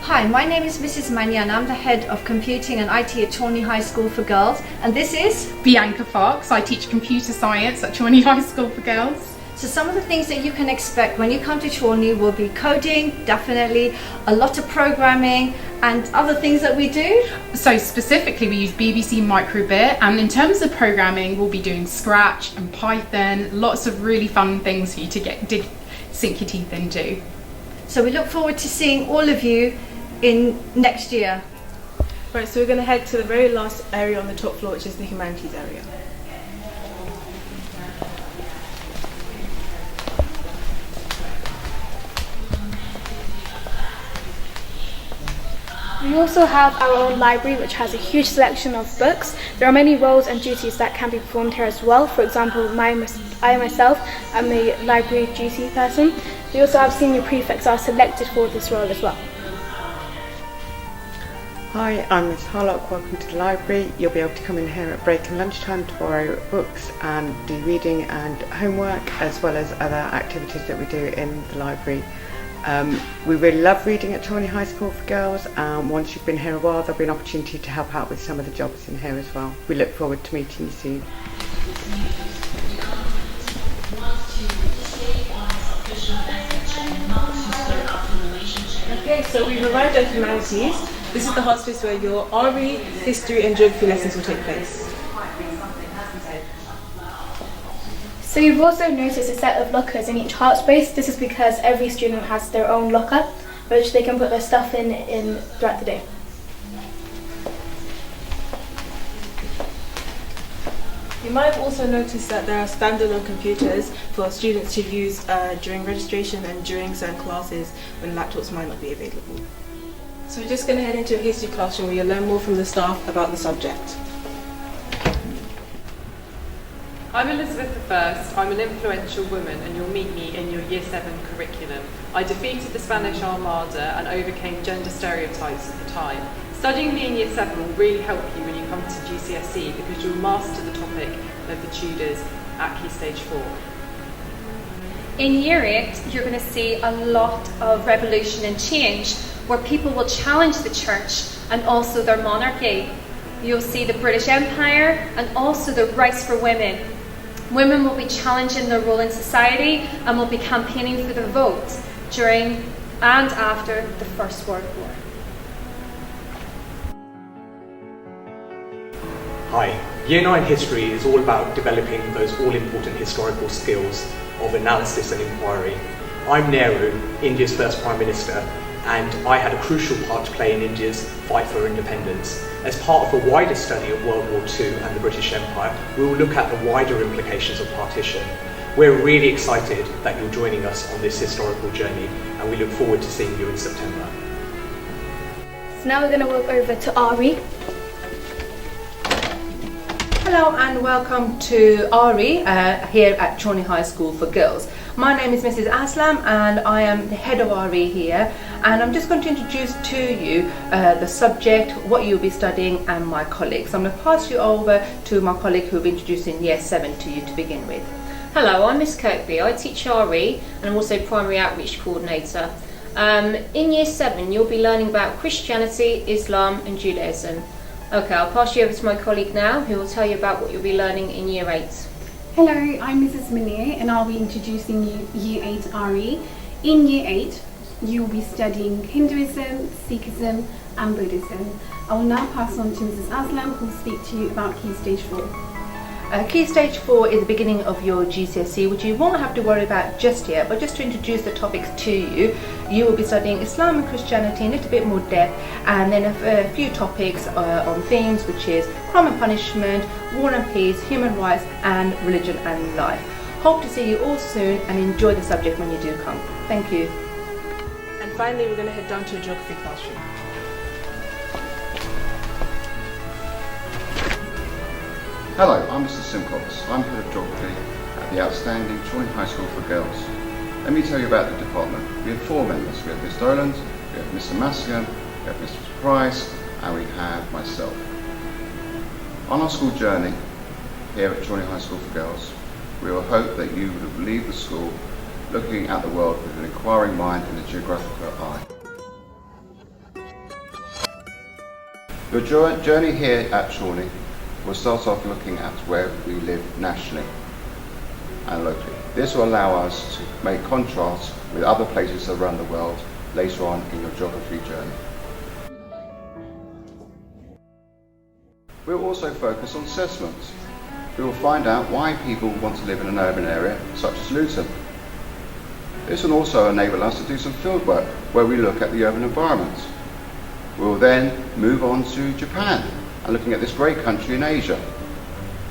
Speaker 24: Hi, my name is Mrs. Mania and I'm the head of computing and IT at Challney High School for Girls, and this is
Speaker 25: Bianca Fox. I teach computer science at Challney High School for Girls.
Speaker 24: So some of the things that you can expect when you come to Challney will be coding, definitely, a lot of programming and other things that we do.
Speaker 25: So specifically we use BBC Microbit, and in terms of programming we'll be doing Scratch and Python, lots of really fun things for you to sink your teeth into.
Speaker 24: So we look forward to seeing all of you in next year.
Speaker 3: Right, so we're going to head to the very last area on the top floor, which is the humanities area.
Speaker 2: We also have our own library, which has a huge selection of books. There are many roles and duties that can be performed here as well. For example, I myself am a library duty person. We also have senior prefects are selected for this role as well.
Speaker 5: Hi, I'm Miss Harlock. Welcome to the library. You'll be able to come in here at break and lunchtime to borrow books and do reading and homework, as well as other activities that we do in the library. We really love reading at Challney High School for Girls. Once you've been here a while, there'll be an opportunity to help out with some of the jobs in here as well. We look forward to meeting you soon.
Speaker 3: Okay, so we've arrived at Humanities. This is the hot space where your RE, history and geography lessons will take place.
Speaker 2: So you've also noticed a set of lockers in each heart space. This is because every student has their own locker, which they can put their stuff in throughout the day.
Speaker 3: You might have also noticed that there are standalone computers for students to use during registration and during certain classes when laptops might not be available. So we're just going to head into a history classroom where you'll learn more from the staff about the subject.
Speaker 7: I'm Elizabeth I. I'm an influential woman and you'll meet me in your Year 7 curriculum. I defeated the Spanish Armada and overcame gender stereotypes at the time. Studying me in Year 7 will really help you when you come to GCSE because you'll master the topic of the Tudors at Key Stage 4.
Speaker 15: In Year 8, you're going to see a lot of revolution and change where people will challenge the church and also their monarchy. You'll see the British Empire and also the rights for women. Women will be challenging their role in society and will be campaigning for the vote during and after the First World War.
Speaker 8: Hi, Year 9 History is all about developing those all-important historical skills of analysis and inquiry. I'm Nehru, India's first Prime Minister, and I had a crucial part to play in India's fight for independence. As part of a wider study of World War II and the British Empire, we will look at the wider implications of partition. We're really excited that you're joining us on this historical journey, and we look forward to seeing you in September.
Speaker 2: So now we're going to walk over to Ari.
Speaker 9: Hello and welcome to RE here at Challney High School for Girls. My name is Mrs. Aslam and I am the head of RE here, and I'm just going to introduce to you the subject, what you'll be studying, and my colleagues. I'm going to pass you over to my colleague who will be introducing Year 7 to you to begin with.
Speaker 11: Hello, I'm Miss Kirkby. I teach RE and I'm also Primary Outreach Coordinator. In Year 7 you'll be learning about Christianity, Islam and Judaism. Okay, I'll pass you over to my colleague now who will tell you about what you'll be learning in Year 8.
Speaker 26: Hello, I'm Mrs. Minier and I'll be introducing you Year 8 RE. In Year 8 you will be studying Hinduism, Sikhism and Buddhism. I will now pass on to Mrs. Aslam who will speak to you about Key Stage 4.
Speaker 9: Key Stage 4 is the beginning of your GCSE, which you won't have to worry about just yet, but just to introduce the topics to you, you will be studying Islam and Christianity in a little bit more depth, and then a few topics on themes, which is crime and punishment, war and peace, human rights, and religion and life. Hope to see you all soon and enjoy the subject when you do come. Thank you.
Speaker 3: And finally, we're going to head down to a geography classroom.
Speaker 27: Hello, I'm Mr. Simcox. I'm Head of Geography at the outstanding Challney High School for Girls. Let me tell you about the department. We have 4 members. We have Mr. Doland, we have Mr. Massigan, we have Mr. Price, and we have myself. On our school journey here at Challney High School for Girls, we will hope that you will leave the school looking at the world with an inquiring mind and a geographical eye. Your journey here at Challney will start off looking at where we live nationally and locally. This will allow us to make contrasts with other places around the world later on in your geography journey. We'll also focus on assessments. We will find out why people want to live in an urban area such as Luton. This will also enable us to do some field work where we look at the urban environment. We will then move on to Japan and looking at this great country in Asia.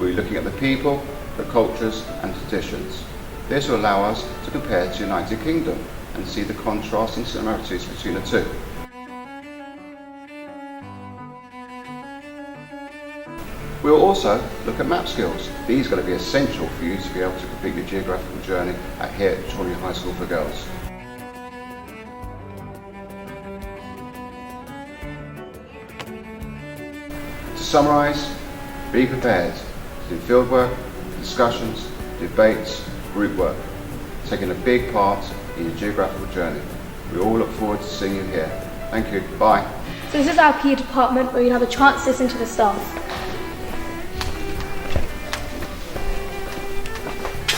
Speaker 27: We'll be looking at the people, the cultures and traditions. This will allow us to compare to the United Kingdom and see the contrasts and similarities between the two. We'll also look at map skills. These are going to be essential for you to be able to complete your geographical journey here at Challney High School for Girls. summarise, be prepared to do fieldwork, discussions, debates, group work, taking a big part in your geographical journey. We all look forward to seeing you here. Thank you. Bye.
Speaker 10: So this is our PE department where you'll have a chance to listen to the staff.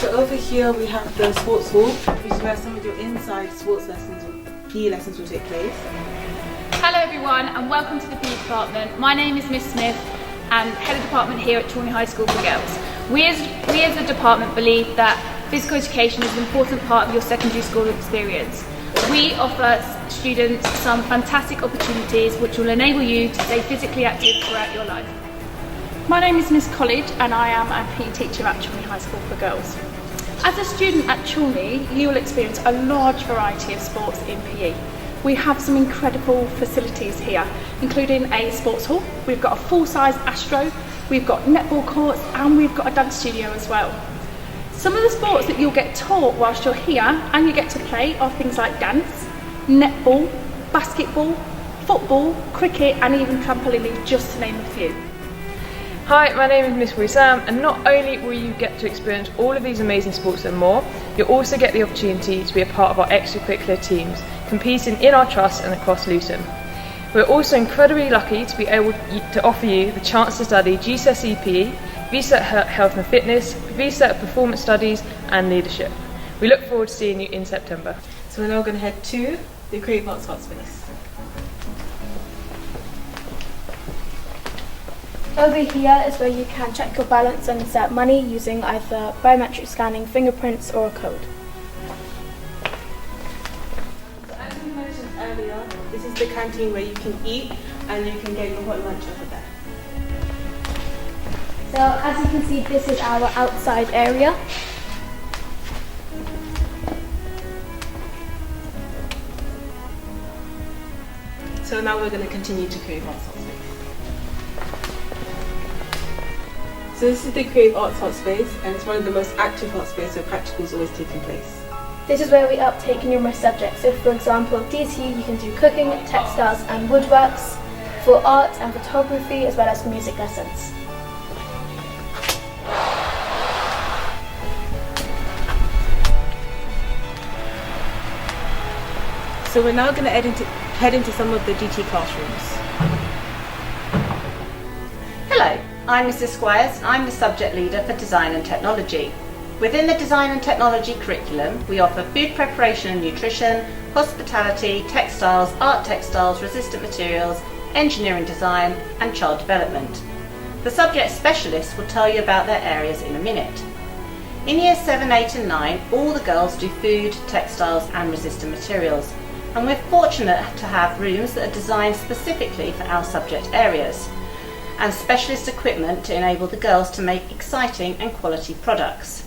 Speaker 3: So over here we have the sports hall, which is where some of your inside sports lessons or PE lessons will take place.
Speaker 23: Hello everyone and welcome to the PE department. My name is Miss Smith and head of department here at Challney High School for Girls. We as a department believe that physical education is an important part of your secondary school experience. We offer students some fantastic opportunities which will enable you to stay physically active throughout your life.
Speaker 22: My name is Miss College and I am a PE teacher at Challney High School for Girls. As a student at Challney, you will experience a large variety of sports in PE. We have some incredible facilities here, including a sports hall, we've got a full-size Astro, we've got netball courts and we've got a dance studio as well. Some of the sports that you'll get taught whilst you're here and you get to play are things like dance, netball, basketball, football, cricket and even trampolining, just to name a few.
Speaker 12: Hi, my name is Miss Wisam, and not only will you get to experience all of these amazing sports and more, you'll also get the opportunity to be a part of our extracurricular teams, competing in our trust and across Luton. We're also incredibly lucky to be able to offer you the chance to study GCSE PE, VCET Health and Fitness, VCET Performance Studies and Leadership. We look forward to seeing you in September.
Speaker 3: So we're now going to head to the Creative Arts Art Space.
Speaker 10: Over here is where you can check your balance and insert money using either biometric scanning, fingerprints or a code.
Speaker 3: So as we mentioned earlier, this is the canteen where you can eat and you can get your hot lunch over there.
Speaker 10: So as you can see, this is our outside area.
Speaker 3: So now we're going to continue to Creative Arts Art Space. So this is the Creative Arts Art Space and it's one of the most active art spaces where practical is always taking place.
Speaker 10: This is where we uptake numerous subjects. So for example, DT you can do cooking, textiles and woodworks, for art and photography as well as music lessons.
Speaker 3: So we're now going to head into some of the DT classrooms.
Speaker 13: Hello, I'm Mrs. Squires and I'm the subject leader for Design and Technology. Within the Design and Technology curriculum, we offer food preparation and nutrition, hospitality, textiles, art textiles, resistant materials, engineering design and child development. The subject specialists will tell you about their areas in a minute. In years 7, 8 and 9, all the girls do food, textiles and resistant materials. And we're fortunate to have rooms that are designed specifically for our subject areas and specialist equipment to enable the girls to make exciting and quality products.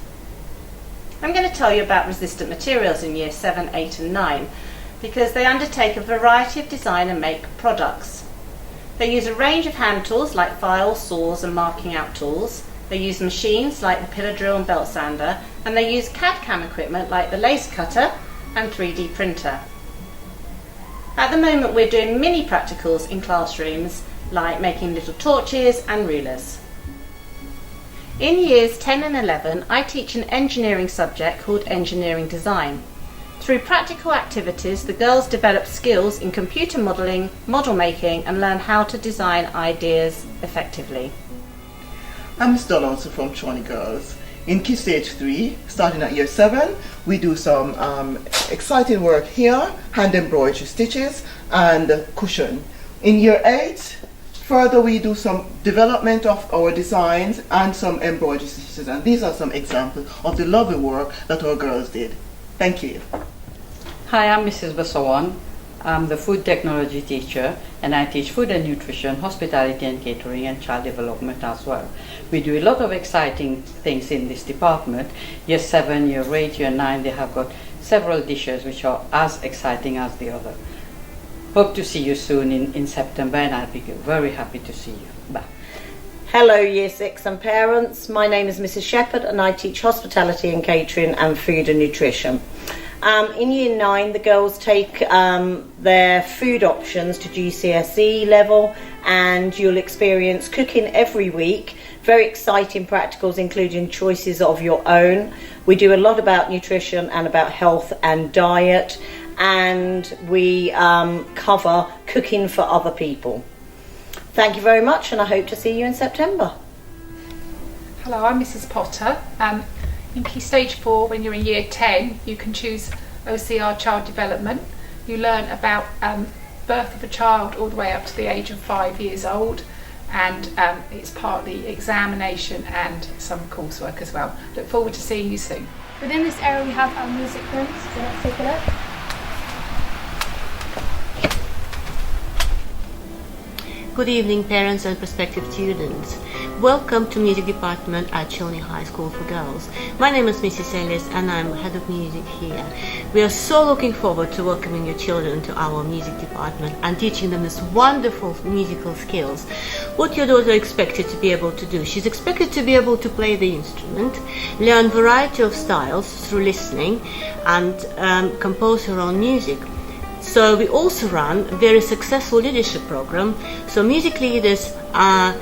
Speaker 13: I'm going to tell you about resistant materials in year 7, 8 and 9 because they undertake a variety of design and make products. They use a range of hand tools like files, saws and marking out tools. They use machines like the pillar drill and belt sander, and they use CAD/CAM equipment like the laser cutter and 3D printer. At the moment we're doing mini practicals in classrooms like making little torches and rulers. In years 10 and 11 I teach an engineering subject called Engineering Design. Through practical activities the girls develop skills in computer modelling, model making and learn how to design ideas effectively.
Speaker 16: I'm Miss Donaldson from Challney Girls. In Key Stage 3, starting at year 7, we do some exciting work here, hand embroidery stitches and cushion. In year 8, further we do some development of our designs and some embroidery stitches, and these are some examples of the lovely work that our girls did. Thank you.
Speaker 17: Hi, I'm Mrs. Basawan. I'm the food technology teacher and I teach food and nutrition, hospitality and catering and child development as well. We do a lot of exciting things in this department. Year 7, year 8, year 9, they have got several dishes which are as exciting as the other. Hope to see you soon in September and I'll be very happy to see you. Bye.
Speaker 18: Hello Year 6 and parents, my name is Mrs. Shepherd and I teach hospitality and catering and food and nutrition. In year 9 the girls take their food options to GCSE level and you'll experience cooking every week. Very exciting practicals, including choices of your own. We do a lot about nutrition and about health and diet, and we cover cooking for other people. Thank you very much, and I hope to see you in September.
Speaker 1: Hello, I'm Mrs. Potter. In Key Stage 4, when you're in Year 10, you can choose OCR Child Development. You learn about birth of a child all the way up to the age of 5 years old, and it's partly examination and some coursework as well. Look forward to seeing you soon.
Speaker 10: Within this area we have our music rooms, so let's take a look.
Speaker 4: Good evening, parents and prospective students. Welcome to Music Department at Challney High School for Girls. My name is Mrs. Ellis and I'm Head of Music here. We are so looking forward to welcoming your children to our music department and teaching them these wonderful musical skills. What your daughter expected to be able to do? She's expected to be able to play the instrument, learn a variety of styles through listening, and compose her own music. So we also run a very successful leadership program. So music leaders are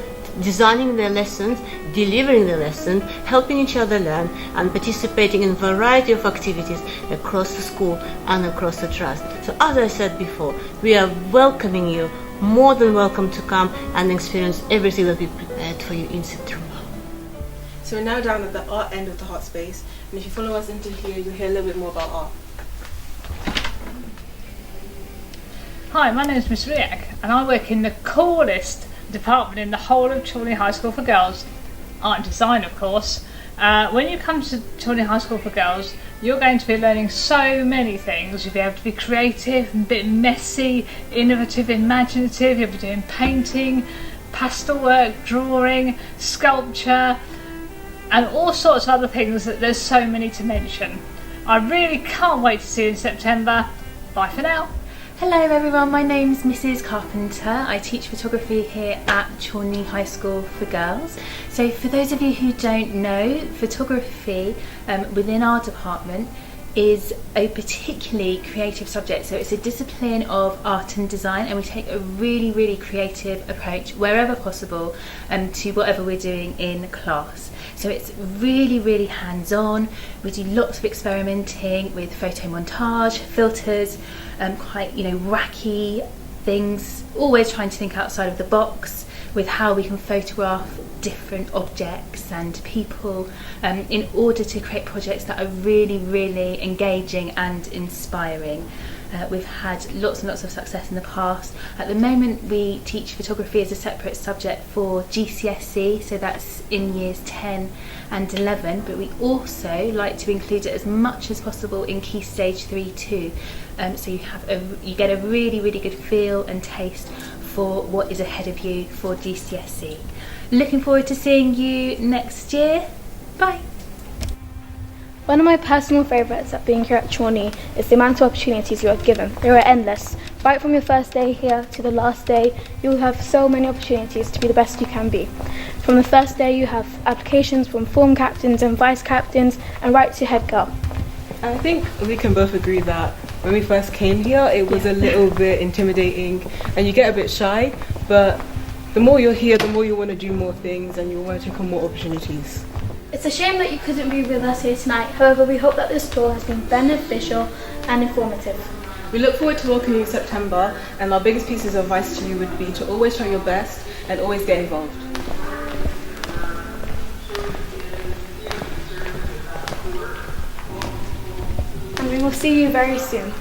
Speaker 4: designing their lessons, delivering the lesson, helping each other learn, and participating in a variety of activities across the school and across the trust. So as I said before, we are welcoming you, more than welcome to come and experience everything that we prepared for you in September.
Speaker 3: So we're now down at the art end of the art space, and if you follow us into here, you'll hear a little bit more about art.
Speaker 6: Hi, my name is Miss Riak, and I work in the coolest department in the whole of Challney High School for Girls, art and design, of course. When you come to Challney High School for Girls, you're going to be learning so many things. You'll be able to be creative, a bit messy, innovative, imaginative. You'll be doing painting, pastel work, drawing, sculpture, and all sorts of other things that there's so many to mention. I really can't wait to see you in September. Bye for now.
Speaker 9: Hello everyone, my name's Mrs. Carpenter. I teach photography here at Challney High School for Girls. So for those of you who don't know, photography within our department is a particularly creative subject. So it's a discipline of art and design, and we take a really creative approach wherever possible to whatever we're doing in class. So it's really hands-on. We do lots of experimenting with photo montage, filters, quite wacky things, always trying to think outside of the box with how we can photograph different objects and people in order to create projects that are really engaging and inspiring. We've had lots and lots of success in the past. At the moment we teach photography as a separate subject for GCSE, so that's in years 10 and 11, but we also like to include it as much as possible in Key Stage 3 too. So you get a really good feel and taste for what is ahead of you for GCSE. Looking forward to seeing you next year. Bye.
Speaker 10: One of my personal favourites at being here at Challney is the amount of opportunities you are given. They are endless. Right from your first day here to the last day, you will have so many opportunities to be the best you can be. From the first day you have applications from form captains and vice captains and right to head girl.
Speaker 3: I think we can both agree that when we first came here it was a little bit intimidating and you get a bit shy, but the more you're here the more you want to do more things and you want to take on more opportunities.
Speaker 10: It's a shame that you couldn't be with us here tonight. However, we hope that this tour has been beneficial and informative.
Speaker 3: We look forward to welcoming you in September, and our biggest pieces of advice to you would be to always try your best and always get involved.
Speaker 10: And we will see you very soon.